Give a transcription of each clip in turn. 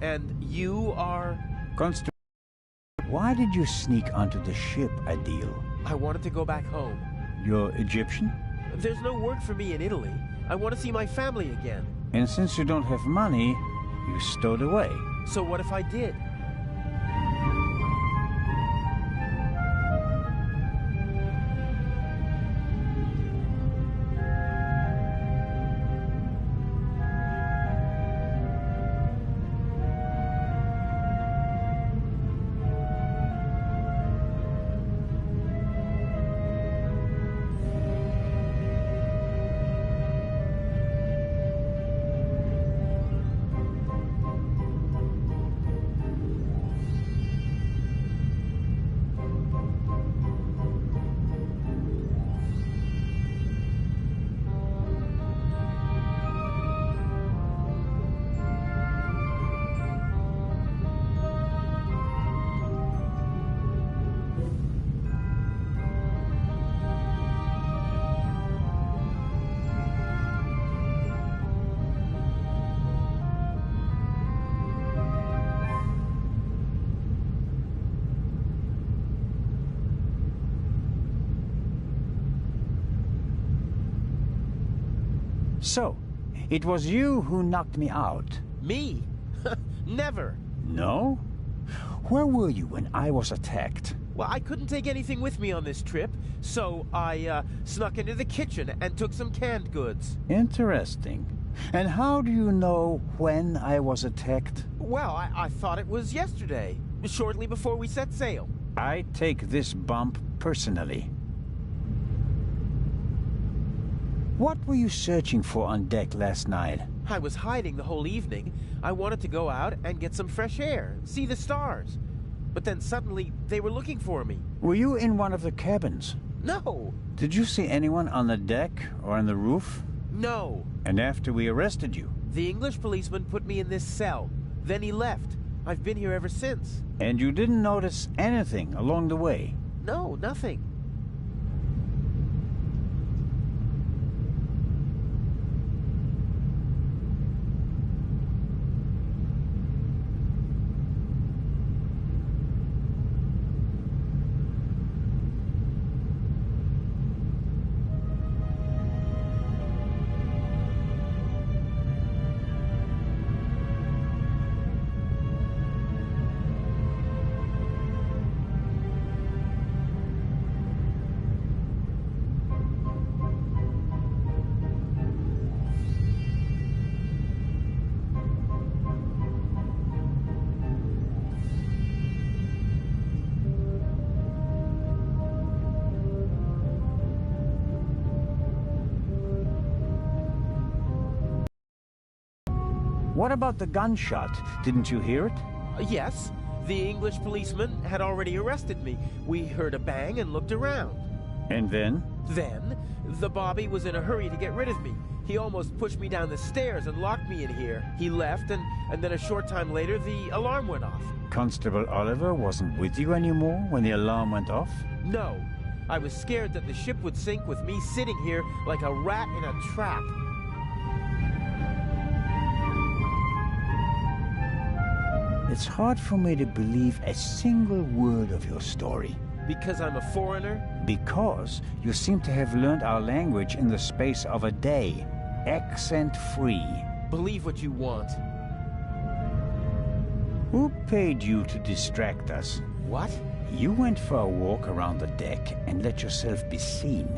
And you are? Constable, why did you sneak onto the ship, Adil? I wanted to go back home. You're Egyptian? There's no work for me in Italy. I want to see my family again. And since you don't have money, you stowed away. So what if I did? So, it was you who knocked me out. Me? Never. No? Where were you when I was attacked? Well, I couldn't take anything with me on this trip, so I snuck into the kitchen and took some canned goods. Interesting. And how do you know when I was attacked? Well, I thought it was yesterday, shortly before we set sail. I take this bump personally. What were you searching for on deck last night? I was hiding the whole evening. I wanted to go out and get some fresh air, see the stars. But then suddenly, they were looking for me. Were you in one of the cabins? No. Did you see anyone on the deck or on the roof? No. And after we arrested you? The English policeman put me in this cell. Then he left. I've been here ever since. And you didn't notice anything along the way? No, nothing. What about the gunshot? Didn't you hear it? Yes. The English policeman had already arrested me. We heard a bang and looked around. And then? Then, the Bobby was in a hurry to get rid of me. He almost pushed me down the stairs and locked me in here. He left, and then a short time later, the alarm went off. Constable Oliver wasn't with you anymore when the alarm went off? No. I was scared that the ship would sink with me sitting here like a rat in a trap. It's hard for me to believe a single word of your story. Because I'm a foreigner? Because you seem to have learned our language in the space of a day. Accent-free. Believe what you want. Who paid you to distract us? What? You went for a walk around the deck and let yourself be seen.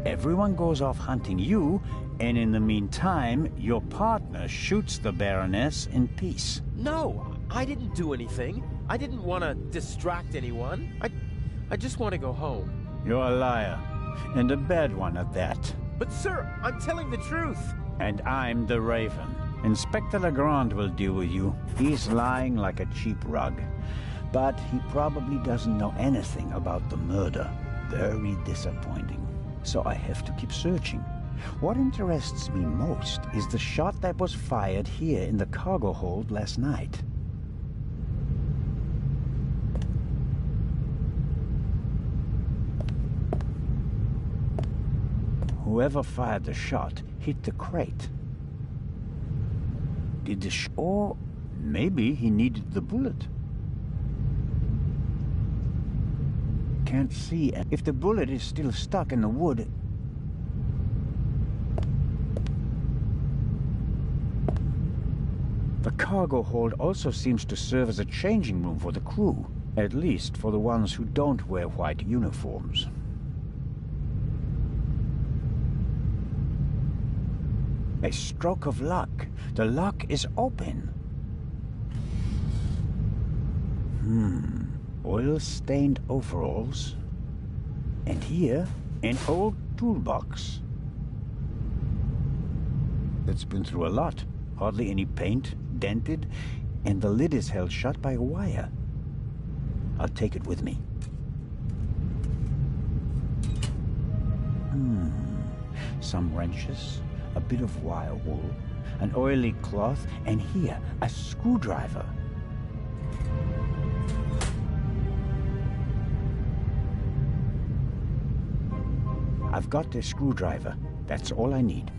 Everyone goes off hunting you, and in the meantime, your partner shoots the Baroness in peace. No, I didn't do anything. I didn't want to distract anyone. I just want to go home. You're a liar, and a bad one at that. But sir, I'm telling the truth. And I'm the Raven. Inspector Legrand will deal with you. He's lying like a cheap rug. But he probably doesn't know anything about the murder. Very disappointing. So I have to keep searching. What interests me most is the shot that was fired here in the cargo hold last night. Whoever fired the shot hit the crate. Did the or Maybe he needed the bullet. Can't see. If the bullet is still stuck in the wood... The cargo hold also seems to serve as a changing room for the crew. At least for the ones who don't wear white uniforms. A stroke of luck. The lock is open. Oil-stained overalls. And here, an old toolbox. It's been through a lot. Hardly any paint, dented, and the lid is held shut by a wire. I'll take it with me. Some wrenches, a bit of wire wool, an oily cloth, and here, a screwdriver. I've got the screwdriver. That's all I need.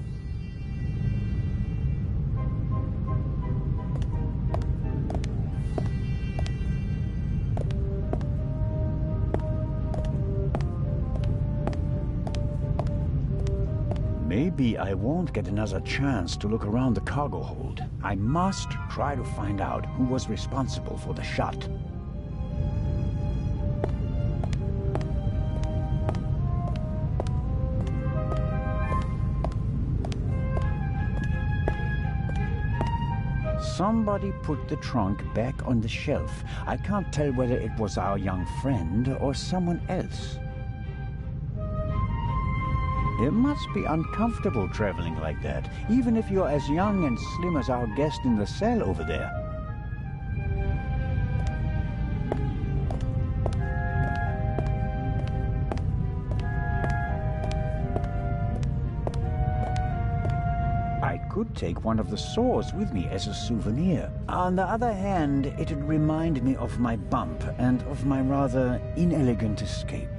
Maybe I won't get another chance to look around the cargo hold. I must try to find out who was responsible for the shot. Somebody put the trunk back on the shelf. I can't tell whether it was our young friend or someone else. It must be uncomfortable traveling like that, even if you're as young and slim as our guest in the cell over there. I could take one of the saws with me as a souvenir. On the other hand, it'd remind me of my bump and of my rather inelegant escape.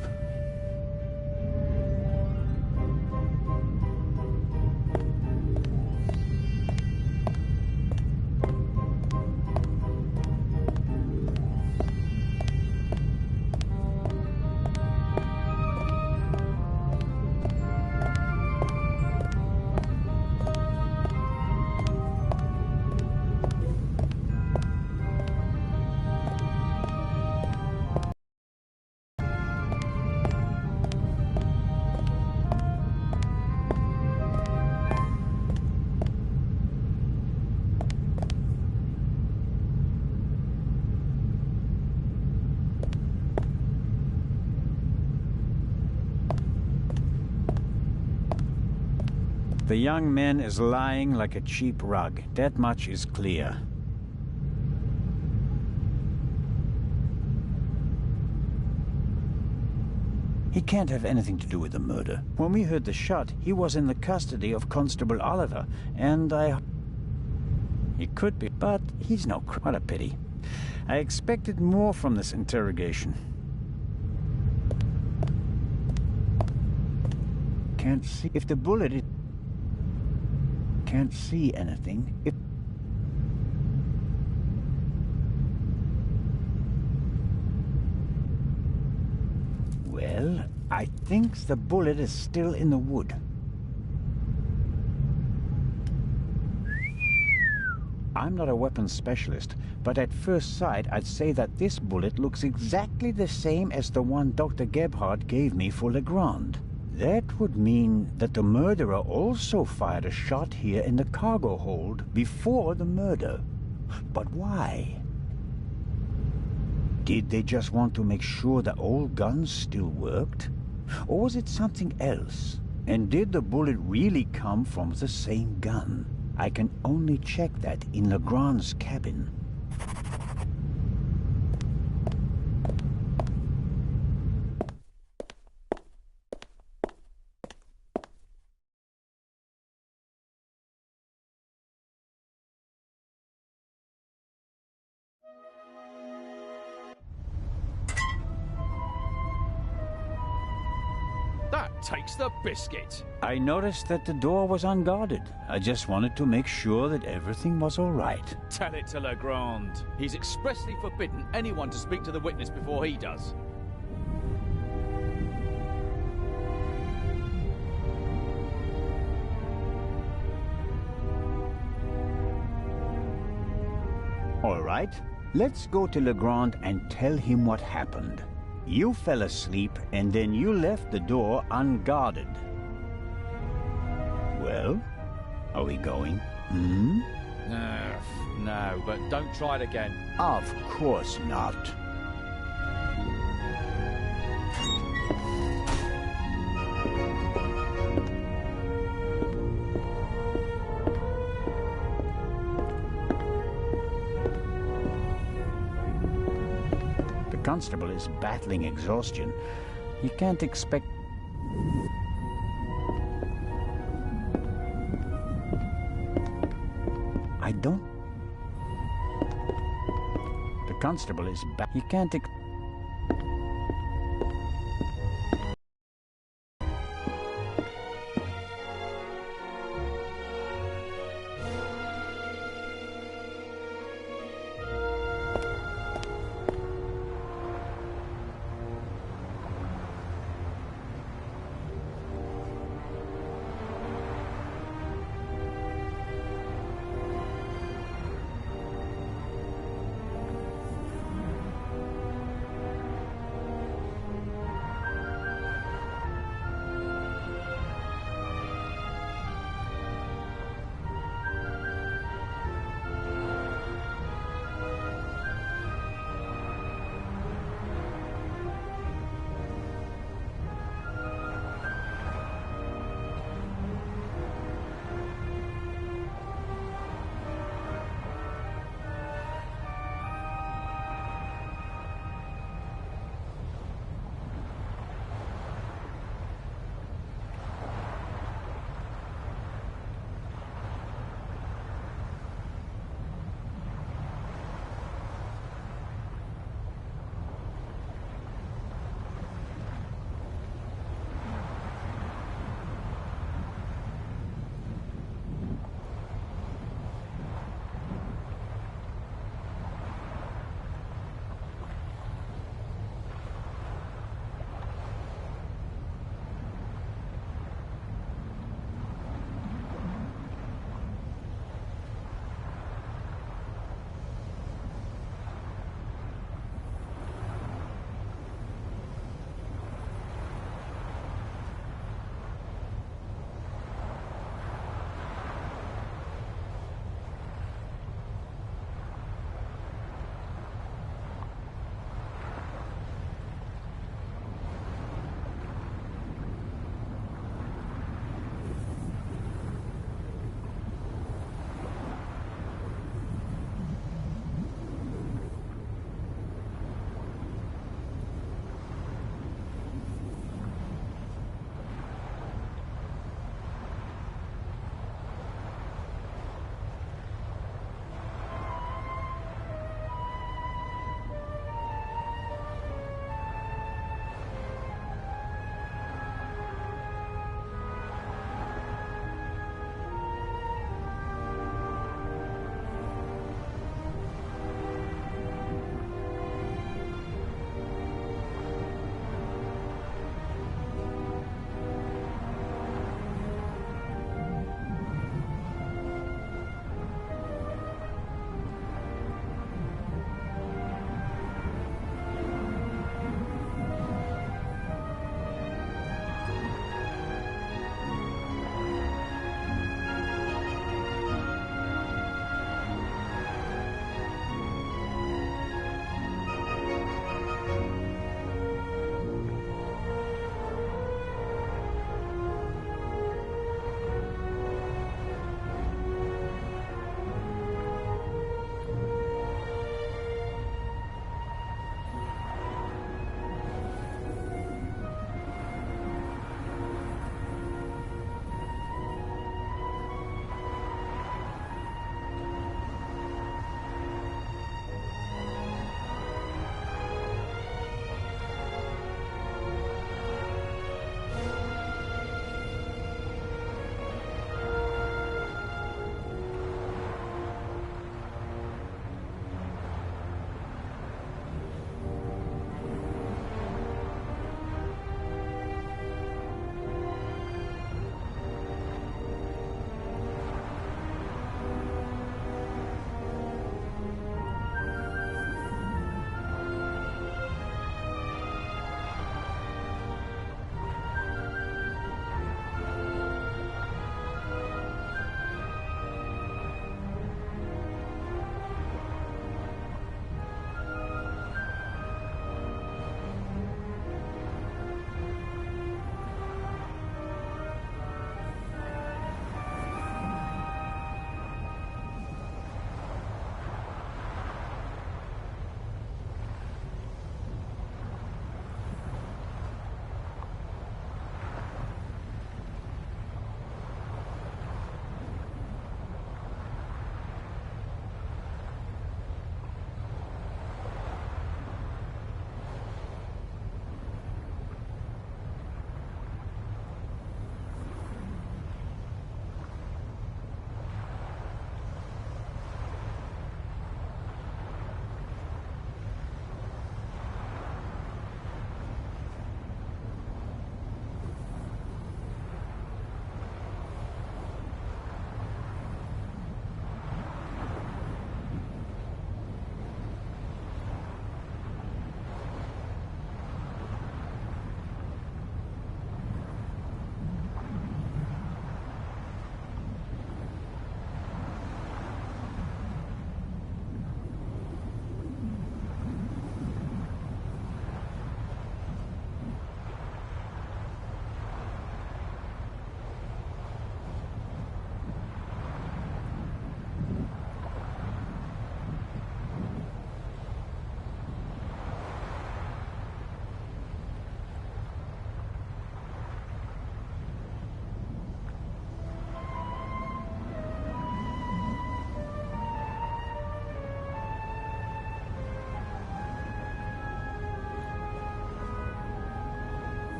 The young man is lying like a cheap rug. That much is clear. He can't have anything to do with the murder. When we heard the shot, he was in the custody of Constable Oliver, and He could be, but he's no What a pity. I expected more from this interrogation. Can't see. If the bullet is... Can't see anything. Well, I think the bullet is still in the wood. I'm not a weapons specialist, but at first sight I'd say that this bullet looks exactly the same as the one Dr. Gebhardt gave me for Legrand. That would mean that the murderer also fired a shot here in the cargo hold before the murder. But why? Did they just want to make sure the old guns still worked? Or was it something else? And did the bullet really come from the same gun? I can only check that in Legrand's cabin. That takes the biscuit. I noticed that the door was unguarded. I just wanted to make sure that everything was all right. Tell it to Legrand. He's expressly forbidden anyone to speak to the witness before he does. All right, let's go to Legrand and tell him what happened. You fell asleep and then you left the door unguarded. Well, are we going? No, but don't try it again. Of course not. The constable is battling exhaustion. You can't expect... I don't... The constable is back. You can't...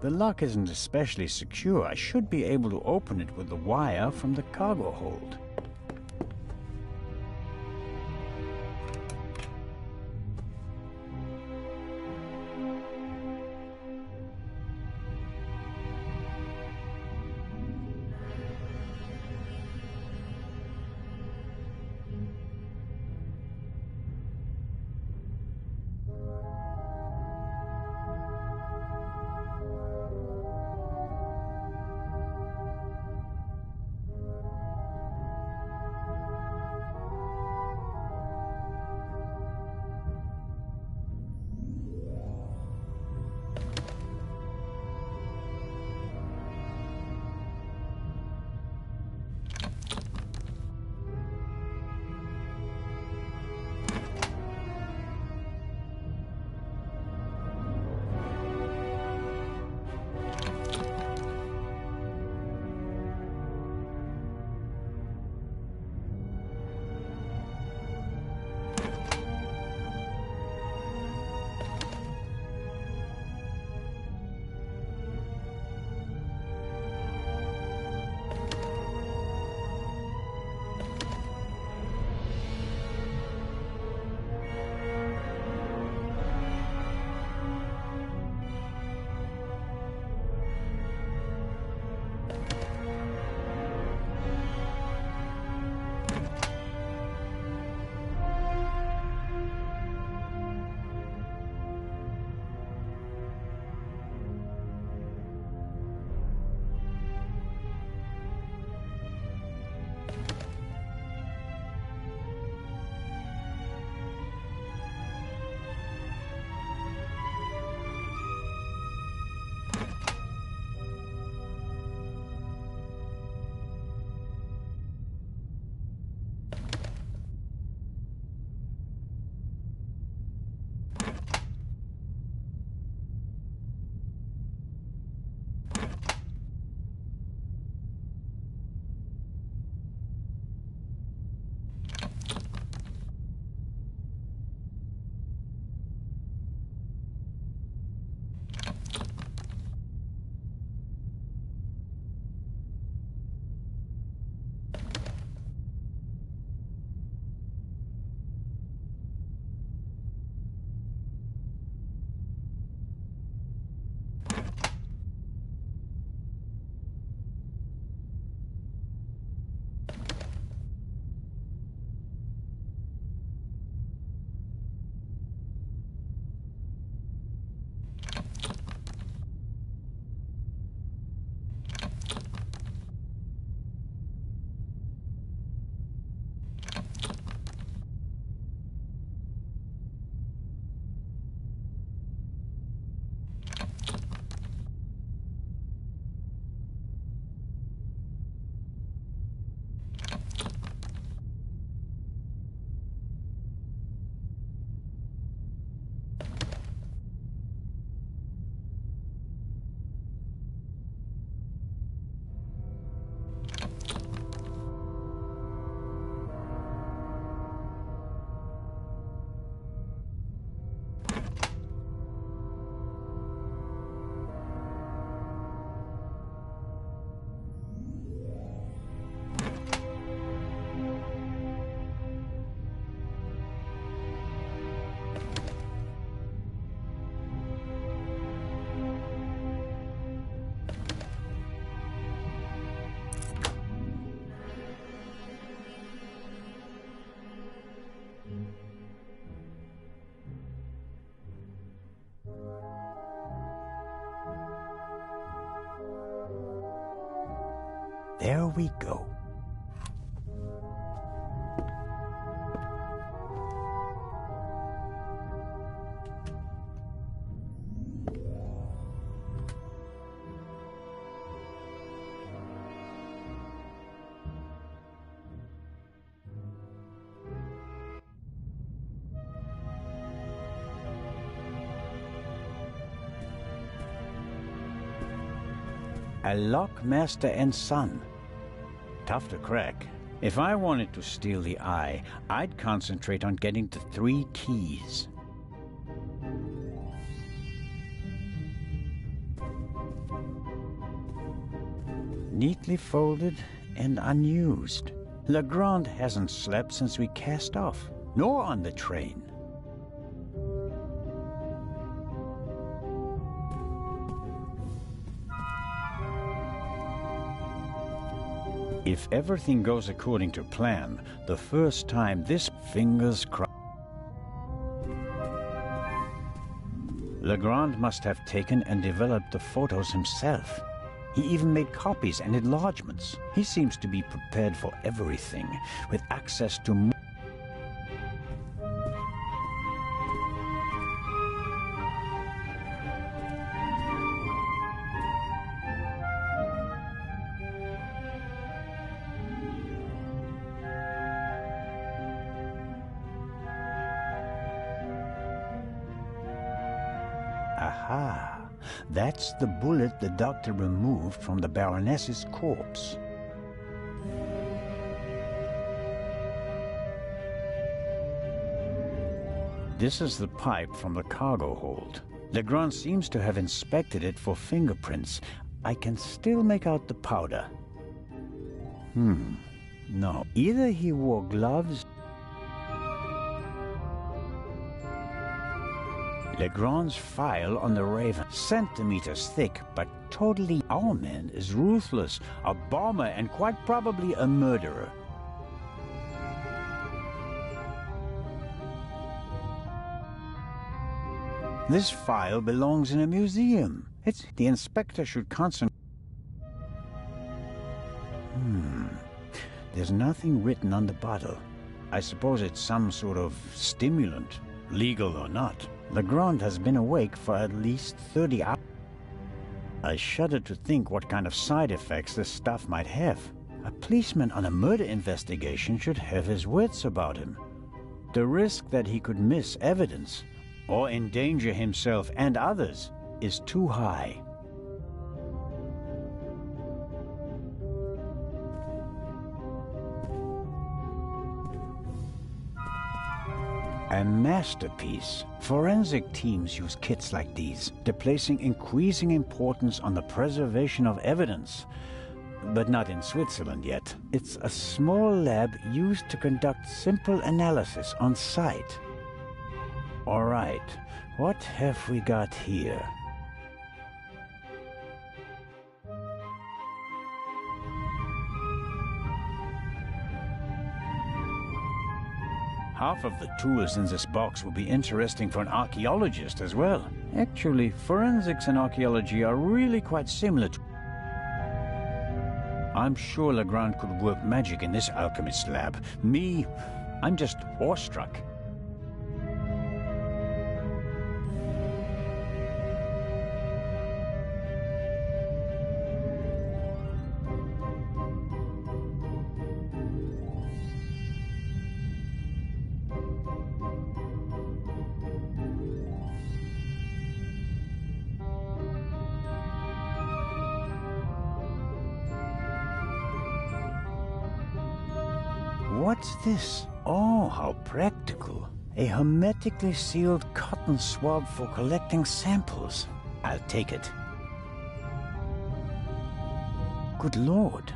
The lock isn't especially secure. I should be able to open it with the wire from the cargo hold. There we go. A lock, master and son. Tough to crack. If I wanted to steal the eye, I'd concentrate on getting the 3 keys. neatly folded and unused. Legrand hasn't slept since we cast off, nor on the train. If everything goes according to plan, the first time this fingers crossed. Legrand must have taken and developed the photos himself. He even made copies and enlargements. He seems to be prepared for everything, with access to Aha! That's the bullet the doctor removed from the Baroness's corpse. This is the pipe from the cargo hold. Legrand seems to have inspected it for fingerprints. I can still make out the powder. No. Either he wore gloves. Legrand's file on the Raven, centimeters thick, but totally. Our man is ruthless, a bomber, and quite probably a murderer. This file belongs in a museum. The inspector should concentrate. There's nothing written on the bottle. I suppose it's some sort of stimulant, legal or not. Legrand has been awake for at least 30 hours. I shudder to think what kind of side effects this stuff might have. A policeman on a murder investigation should have his wits about him. The risk that he could miss evidence or endanger himself and others is too high. A masterpiece. Forensic teams use kits like these. They're placing increasing importance on the preservation of evidence. But not in Switzerland yet. It's a small lab used to conduct simple analysis on site. All right, what have we got here? Half of the tools in this box will be interesting for an archaeologist as well. Actually, forensics and archaeology are really quite similar to... I'm sure Legrand could work magic in this alchemist's lab. Me, I'm just awestruck. What's this? Oh, how practical. A hermetically sealed cotton swab for collecting samples. I'll take it. Good Lord.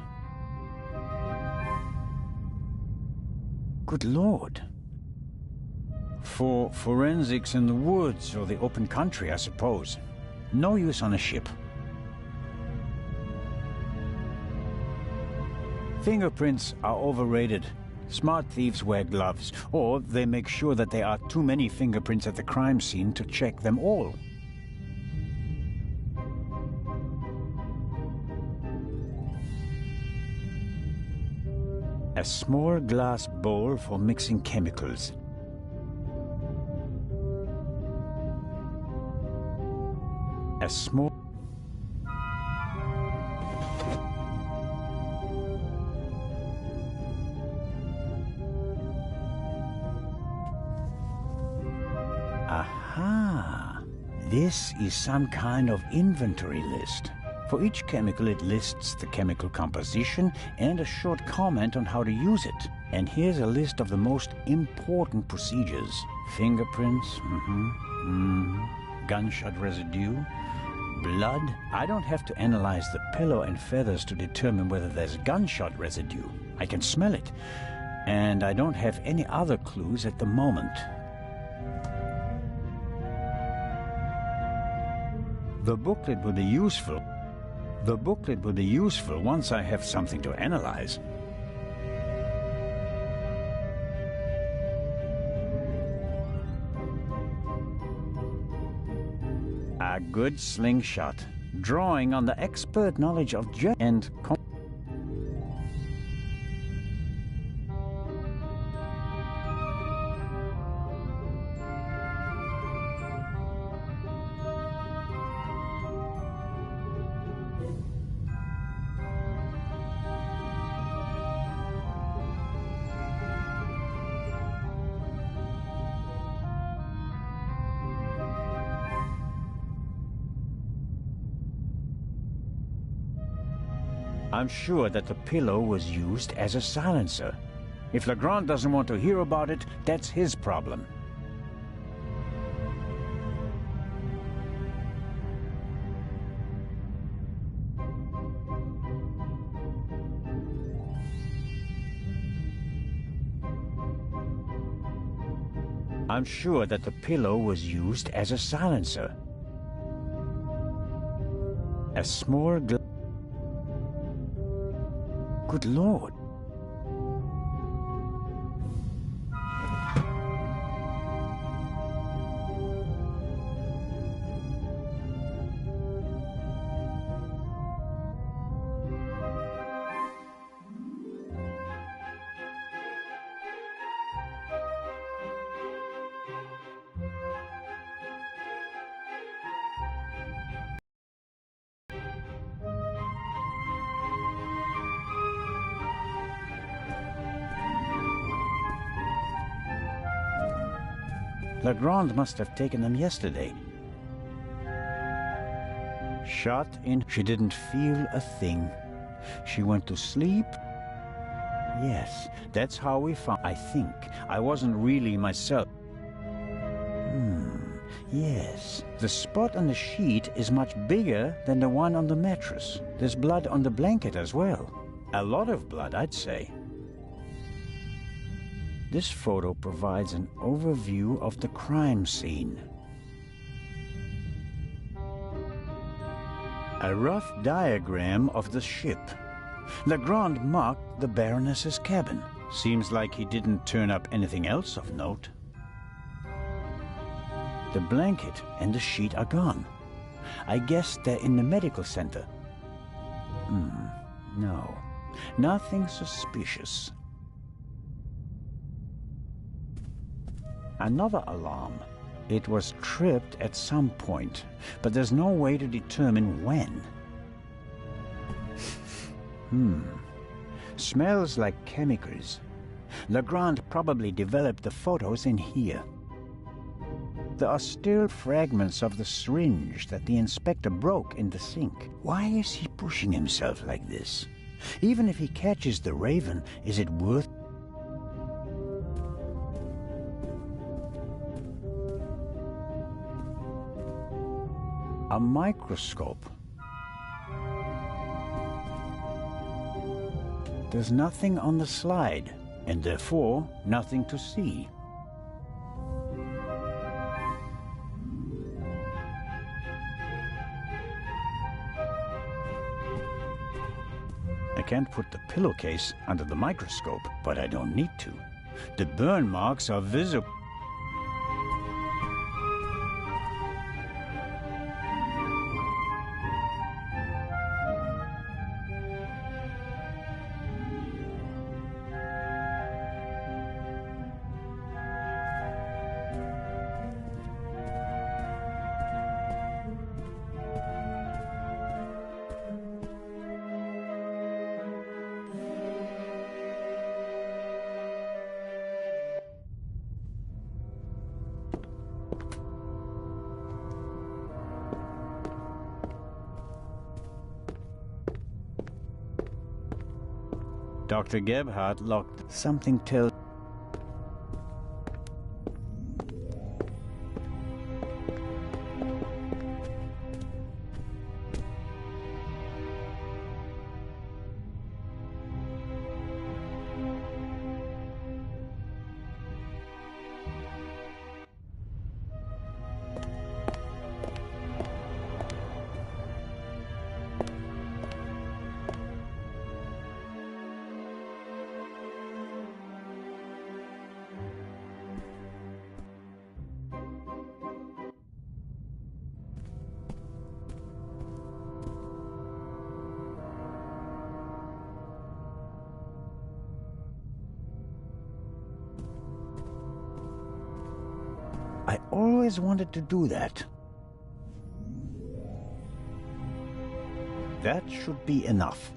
Good Lord. For forensics in the woods or the open country, I suppose. No use on a ship. Fingerprints are overrated. Smart thieves wear gloves, or they make sure that there are too many fingerprints at the crime scene to check them all. A small glass bowl for mixing chemicals. A small... Aha! This is some kind of inventory list. For each chemical, it lists the chemical composition and a short comment on how to use it. And here's a list of the most important procedures. Fingerprints, gunshot residue, blood. I don't have to analyze the pillow and feathers to determine whether there's gunshot residue. I can smell it, and I don't have any other clues at the moment. The booklet will be useful. The booklet will be useful once I have something to analyze. A good slingshot, drawing on the expert knowledge of and I'm sure that the pillow was used as a silencer. If Legrand doesn't want to hear about it, that's his problem. I'm sure that the pillow was used as a silencer. A small Good Lord. Legrand must have taken them yesterday. Shot in. She didn't feel a thing. She went to sleep. Yes, that's how we found. I think I wasn't really myself. Yes. The spot on the sheet is much bigger than the one on the mattress. There's blood on the blanket as well. A lot of blood, I'd say. This photo provides an overview of the crime scene. A rough diagram of the ship. Legrand marked the Baroness's cabin. Seems like he didn't turn up anything else of note. The blanket and the sheet are gone. I guess they're in the medical center. No, nothing suspicious. Another alarm. It was tripped at some point, but there's no way to determine when. Smells like chemicals. Legrand probably developed the photos in here. There are still fragments of the syringe that the inspector broke in the sink. Why is he pushing himself like this? Even if he catches the Raven, is it worth... A microscope. There's nothing on the slide, and therefore nothing to see. I can't put the pillowcase under the microscope, but I don't need to. The burn marks are visible. Dr. Gebhardt locked something till... I always wanted to do that. That should be enough.